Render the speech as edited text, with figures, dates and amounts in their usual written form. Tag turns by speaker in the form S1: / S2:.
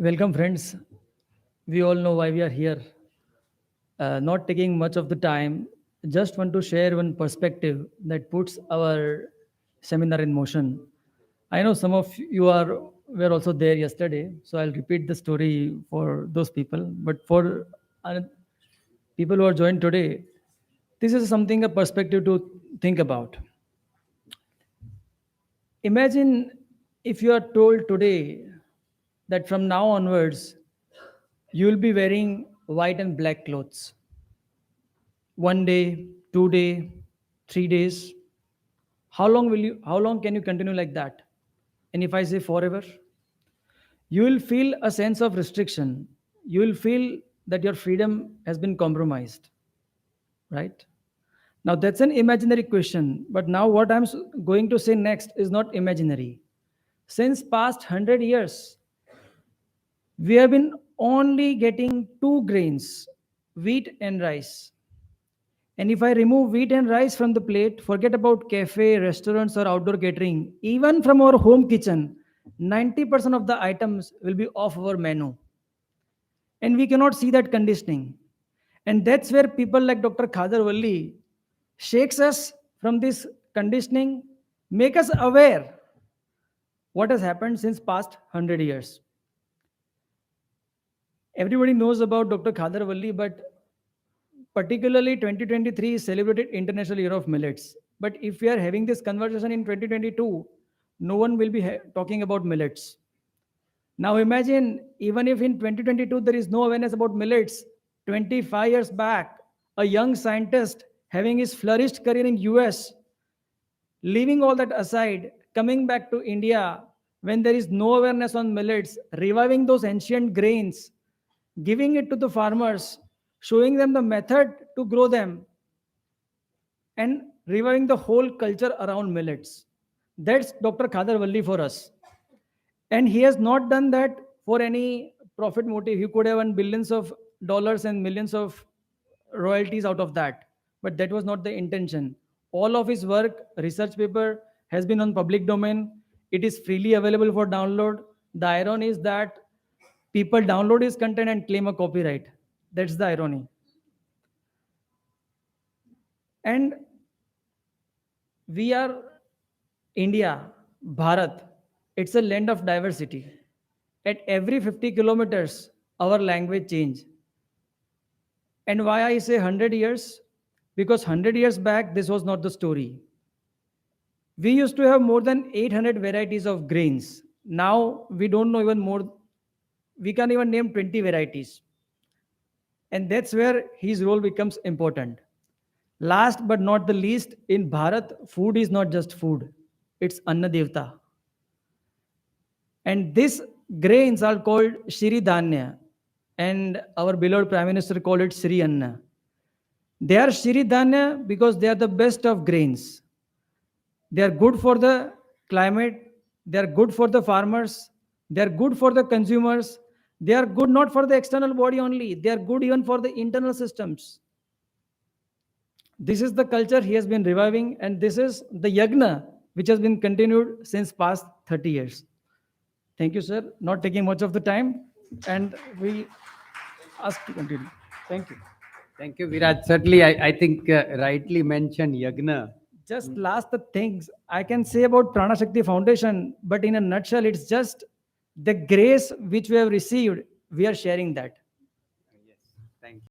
S1: Welcome, friends. We all know why we are here. Not taking much of the time, just want to share one perspective that puts our seminar in motion. I know some of you are were also there yesterday, so I'll repeat the story for those people. But for uh, people who are joined today, this is something a perspective to think about. Imagine if you are told today that from now onwards you will be wearing white and black clothes. 1 day, 2 day, 3 days. How long can you continue like that? And if I say forever, you will feel a sense of restriction. You will feel that your freedom has been compromised, right? Now that's an imaginary question, but now what going to say next is not imaginary. Since past 100 years, we have been only getting two grains, wheat and rice. And if I remove wheat and rice from the plate, forget about cafe, restaurants, or outdoor catering, even from our home kitchen, 90% of the items will be off our menu. And we cannot see that conditioning. And that's where people like Dr. Khadar Valli shakes us from this conditioning, make us aware what has happened since past 100 years. Everybody knows about Dr. Khadar Valli, but particularly 2023 is celebrated International Year of Millets. But if we are having this conversation in 2022, no one will be talking about millets. Now imagine, even if in 2022 there is no awareness about millets, 25 years back, a young scientist having his flourished career in US, leaving all that aside, coming back to India when there is no awareness on millets, reviving those ancient grains, giving it to the farmers, showing them the method to grow them, and reviving the whole culture around millets. That's Dr. Khadar Valli for us. And he has not done that for any profit motive. He could have won billions of dollars and millions of royalties out of that. But that was not the intention. All of his work, research paper, has been on public domain. It is freely available for download. The irony is that people download his content and claim a copyright. That's the irony. And we are India, Bharat. It's a land of diversity. At every 50 kilometers, our language change. And why I say 100 years? Because 100 years back, this was not the story. We used to have more than 800 varieties of grains. Now we don't know even more. We can't even name 20 varieties. And that's where his role becomes important. Last but not the least, in Bharat, food is not just food. It's Anna Devta. And these grains are called Shri Dhanya. And our beloved Prime Minister called it Shri Anna. They are Shri Dhanya because they are the best of grains. They are good for the climate. They are good for the farmers. They are good for the consumers. They are good not for the external body only. They are good even for the internal systems. This is the culture he has been reviving, and this is the yagna which has been continued since past 30 years. Thank you, sir. Not taking much of the time, and we ask to continue. Thank you.
S2: Thank you, Viraj. Certainly, I think rightly mentioned Yagna.
S1: Just last the things I can say about Prana Shakti Foundation, but in a nutshell, it's just the grace which we have received, we are sharing that.